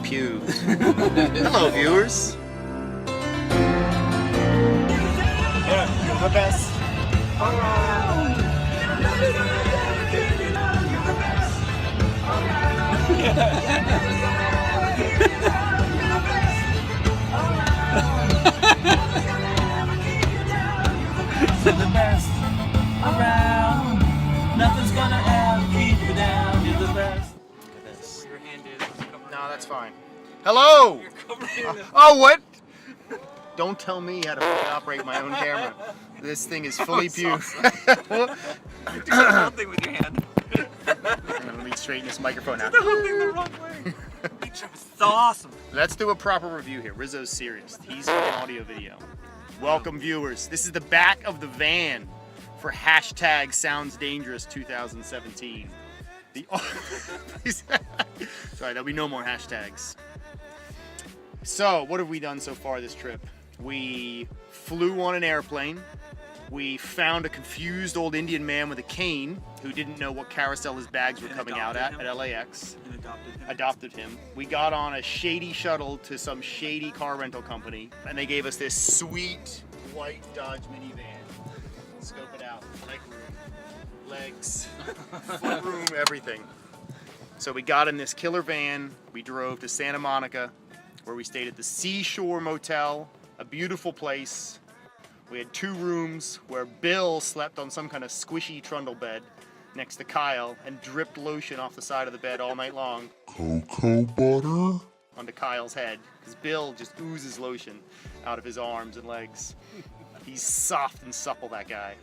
pews. Hello, viewers. Yeah, you're the best. You're the best around. Nothing's gonna ever keep you down. You're the best. Your hand is No, that's fine. Hello. Oh, what? Don't tell me how to fucking operate my own camera. This thing is fully pew. the whole thing with your hand. Let me straighten this microphone out. The whole thing the wrong way. That trip is so awesome. Let's do a proper review here. Rizzo's serious. He's for an audio video. Welcome, viewers. This is the back of the van for hashtag Sounds Dangerous 2017. Sorry, there'll be no more hashtags. So, what have we done so far this trip? We flew on an airplane. We found a confused old Indian man with a cane who didn't know what carousel his bags were coming out at LAX. And adopted him. Adopted him. We got on a shady shuttle to some shady car rental company, and they gave us this sweet white Dodge minivan. Scope it out. Leg room, legs, foot room, everything. So we got in this killer van. We drove to Santa Monica, where we stayed at the Seashore Motel, a beautiful place. We had 2 rooms where Bill slept on some kind of squishy trundle bed next to Kyle and dripped lotion off the side of the bed all night long. Cocoa butter? Onto Kyle's head, because Bill just oozes lotion out of his arms and legs. He's soft and supple, that guy.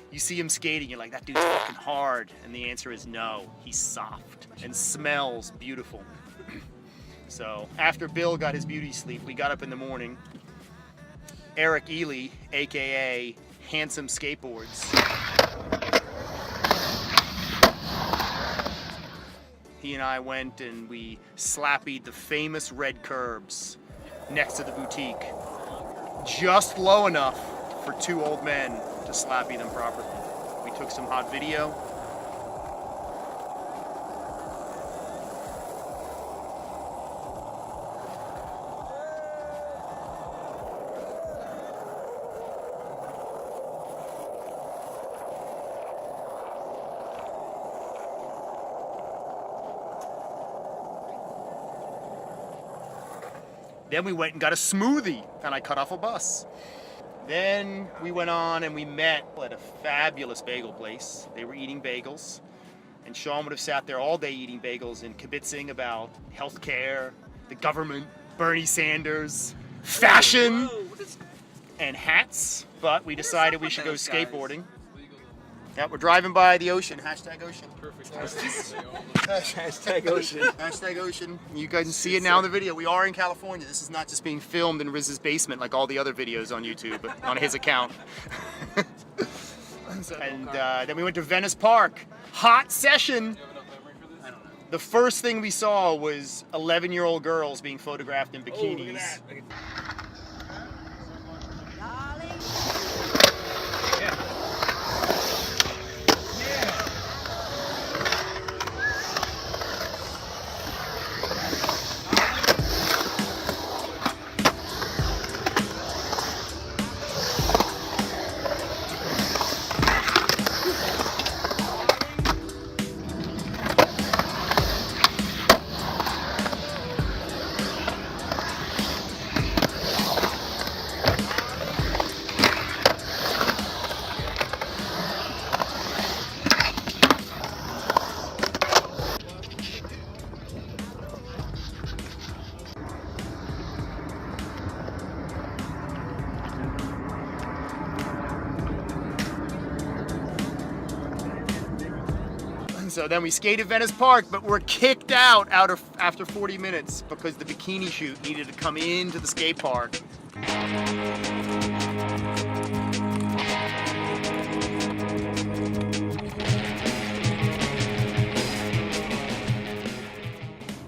You see him skating, you're like, that dude's fucking hard. And the answer is no, he's soft and smells beautiful. So after Bill got his beauty sleep, we got up in the morning. Eric Ely, aka Handsome Skateboards. He and I went and we slappied the famous red curbs next to the boutique. Just low enough for 2 old men to slappy them properly. We took some hot video. Then we went and got a smoothie, and I cut off a bus. Then we went on and we met at a fabulous bagel place. They were eating bagels, and Sean would have sat there all day eating bagels and kibitzing about healthcare, the government, Bernie Sanders, fashion, and hats. But we decided we should go skateboarding. Yeah, we're driving by the ocean. Hashtag ocean. Perfect. Hashtag ocean. Hashtag ocean. You guys can see it now in the video. We are in California. This is not just being filmed in Riz's basement like all the other videos on YouTube, but on his account. And then we went to Venice Park. Hot session. The first thing we saw was 11-year-old girls being photographed in bikinis. So then we skated Venice Park, but were kicked out after 40 minutes because the bikini shoot needed to come into the skate park.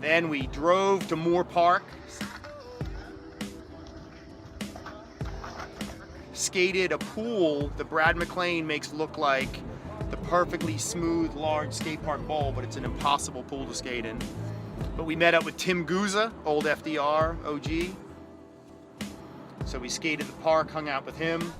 Then we drove to Moore Park, skated a pool that Brad McLean makes look like the perfectly smooth, large skate park bowl, but it's an impossible pool to skate in. But we met up with Tim Guzza, old FDR OG. So we skated the park, hung out with him.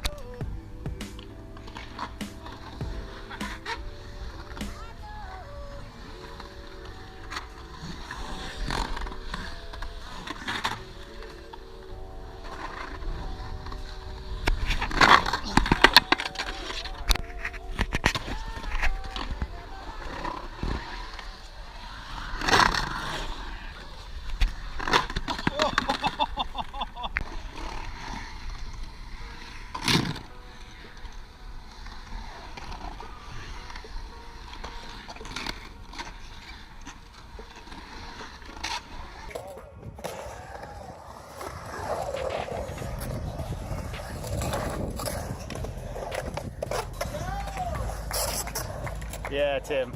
Yeah, Tim.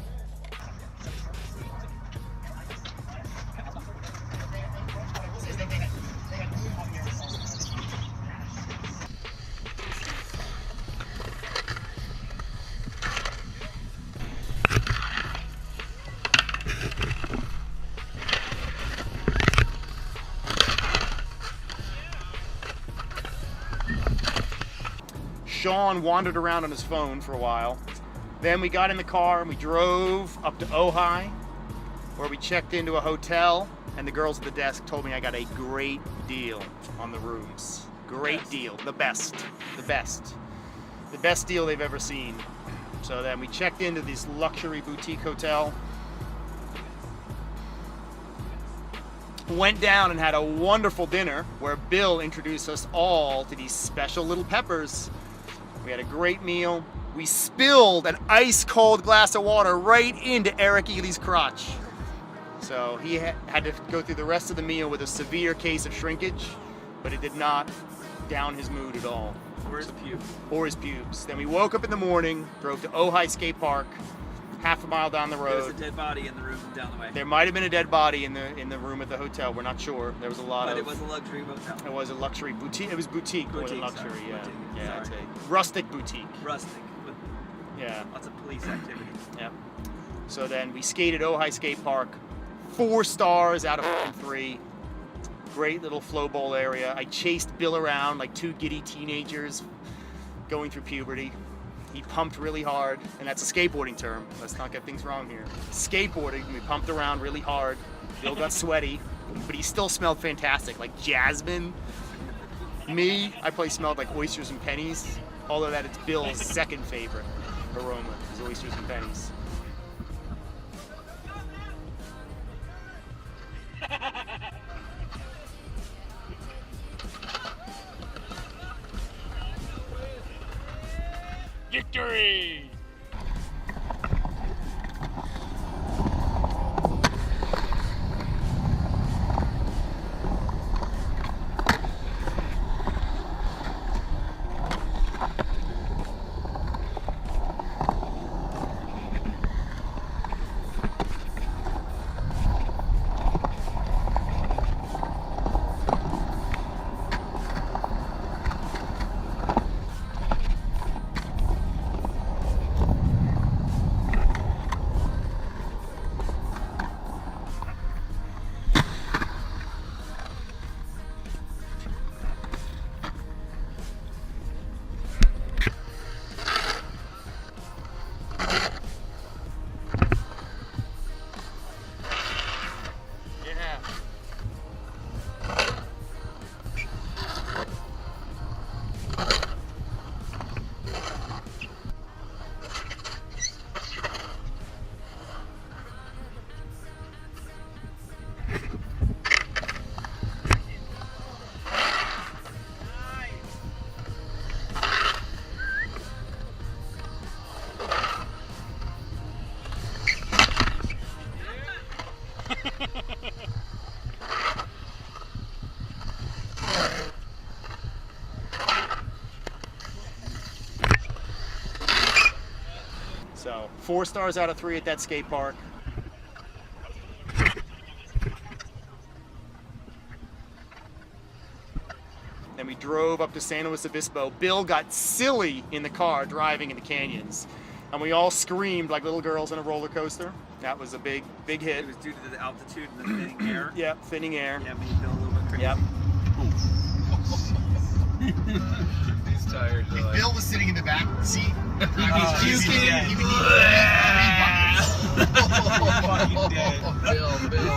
Sean wandered around on his phone for a while. Then we got in the car and we drove up to Ojai, where we checked into a hotel, and the girls at the desk told me I got a great deal on the rooms. Great deal. The best. The best. The best deal they've ever seen. So then we checked into this luxury boutique hotel. Went down and had a wonderful dinner where Bill introduced us all to these special little peppers. We had a great meal. We spilled an ice cold glass of water right into Eric Ely's crotch. So he had to go through the rest of the meal with a severe case of shrinkage, but it did not down his mood at all. Or his pubes. Or his pubes. Then we woke up in the morning, drove to Ojai Skate Park, half a mile down the There road. was a dead body in the room down the way. There might have been a dead body in the room at the hotel. We're not sure. There was a lot But of. it was a luxury motel. It was a luxury boutique. It was boutique more than Boutique, sorry. luxury. Yeah, Boutique, yeah, I'd sorry. say rustic boutique. Rustic, with Yeah, lots of police activity. yeah. So then we skated Ojai Skate Park, 4 stars out of 3. Great little flow bowl area. I chased Bill around like 2 giddy teenagers going through puberty. He pumped really hard, and that's a skateboarding term. Let's not get things wrong here. Skateboarding, we pumped around really hard. Bill got sweaty, but he still smelled fantastic, like jasmine. Me, I probably smelled like oysters and pennies, although that it's Bill's second favorite aroma is oysters and pennies. Victory! So 4 stars out of 3 at that skate park. Then we drove up to San Luis Obispo. Bill got silly in the car driving in the canyons. And we all screamed like little girls in a roller coaster. That was a big hit. It was due to the altitude and the thinning air. Yeah, thinning air. Yeah, made Bill a little bit crazy. Yep. These tires are like... Bill was sitting in the back seat. He's puking. He would Fucking dead. Bill.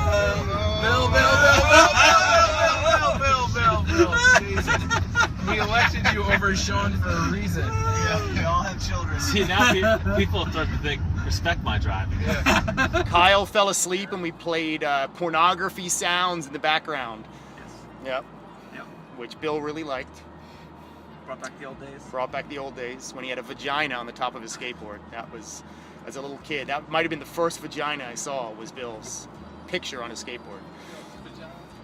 We elected you over Sean for a reason. Yeah, we all have children. See, now people start to think, respect my driving. Yeah. Kyle fell asleep and we played pornography sounds in the background. Yes. Yep. Yep. Which Bill really liked. Brought back the old days. Brought back the old days when he had a vagina on the top of his skateboard. That was, as a little kid, that might have been the first vagina I saw, was Bill's picture on his skateboard.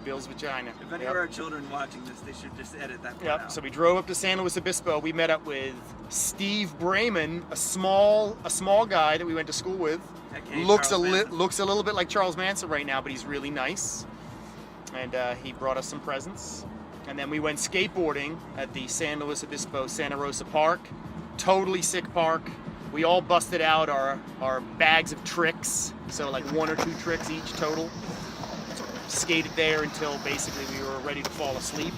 Bill's vagina. If any Yep. of our children watching this, they should just edit that part Yep. out. So we drove up to San Luis Obispo. We met up with Steve Brayman, a small guy that we went to school with. Okay, Looks Charles Manson. looks a little bit like Charles Manson right now, but he's really nice. And he brought us some presents. And then we went skateboarding at the San Luis Obispo Santa Rosa Park. Totally sick park. We all busted out our bags of tricks. So like 1 or 2 tricks each total. Skated there until basically we were ready to fall asleep.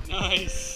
Nice.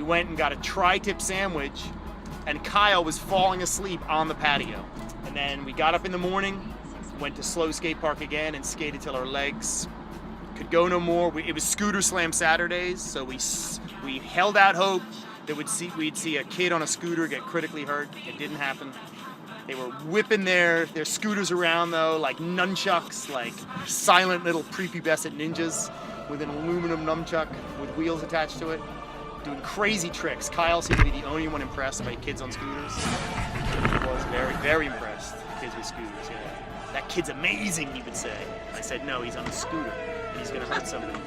Went and got a tri-tip sandwich, and Kyle was falling asleep on the patio. And then we got up in the morning, went to Slow Skate Park again, and skated till our legs Could go no more. It was Scooter Slam Saturdays, so we held out hope that we'd see a kid on a scooter get critically hurt. It didn't happen. They were whipping their scooters around though, like nunchucks, like silent little prepubescent ninjas with an aluminum nunchuck with wheels attached to it, doing crazy tricks. Kyle seemed to be the only one impressed by kids on scooters. He was very, very impressed with kids with scooters, yeah. That kid's amazing, he would say. I said, no, he's on a scooter and he's gonna hurt somebody.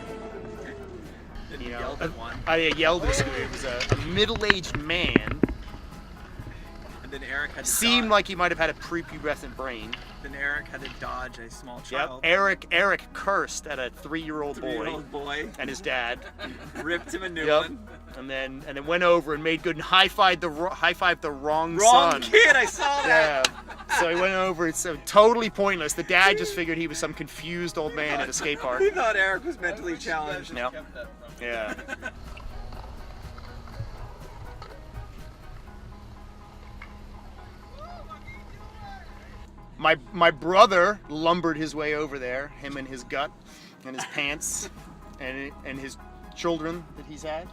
You know, Yelled at one. I yelled at a scooter. It was a middle-aged man. And then Eric had to Seemed dodge. like he might have had a prepubescent brain. Then Eric had to dodge a small Yep. child. Eric cursed at a 3-year-old boy Three-year-old boy and his dad. ripped him a new Yep. one. And then went over and made good and high-fived the wrong Wrong son. kid, I saw that. Yeah. So he went over. It's totally pointless. The dad just figured he was some confused old man at a skate park. He thought Eric was mentally challenged. Yep. Yeah. My brother lumbered his way over there, him and his gut and his pants and his children that he's had.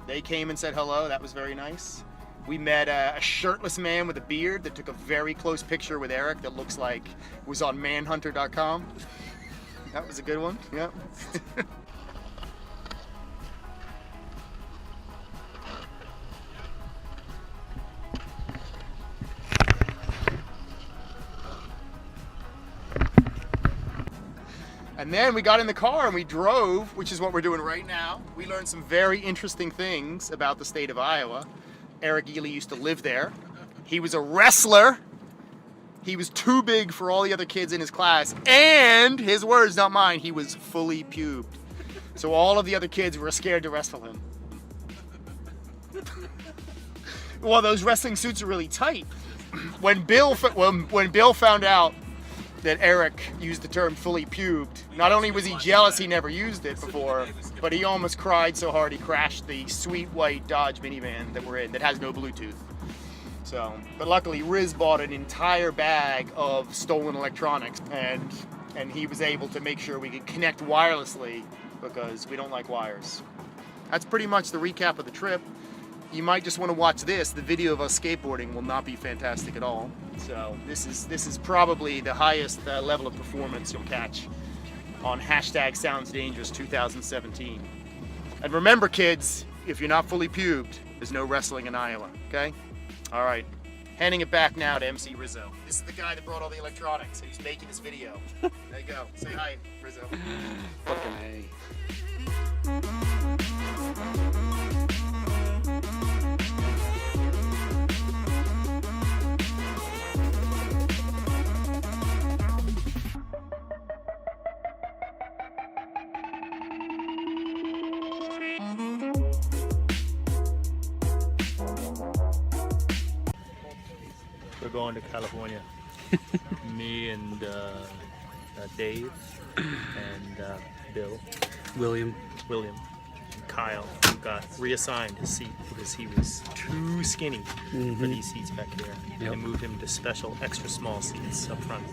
They came and said hello. That was very nice. We met a shirtless man with a beard that took a very close picture with Eric that looks like was on manhunter.com. That was a good one. Yep. And then we got in the car and we drove, which is what we're doing right now. We learned some very interesting things about the state of Iowa. Eric Ely used to live there. He was a wrestler. He was too big for all the other kids in his class. And, his words, not mine, he was fully pubed. So all of the other kids were scared to wrestle him. Well, those wrestling suits are really tight. When Bill found out that Eric used the term fully pubed, not only was he jealous he never used it before, but he almost cried so hard he crashed the sweet white Dodge minivan that we're in that has no Bluetooth. So, but luckily Riz bought an entire bag of stolen electronics and he was able to make sure we could connect wirelessly because we don't like wires. That's pretty much the recap of the trip. You might just want to watch this. The video of us skateboarding will not be fantastic at all. So this is probably the highest level of performance you'll catch on #SoundsDangerous 2017. And remember, kids, if you're not fully pubed, there's no wrestling in Iowa. Okay? All right. Handing it back now to MC Rizzo. This is the guy that brought all the electronics and he's making this video. There you go. Say hi, Rizzo. Fucking A. We're going to California. Me and Dave and Bill, William. William, and Kyle got reassigned his seat because he was too skinny for these seats back here. Yep. They moved him to special extra small seats up front.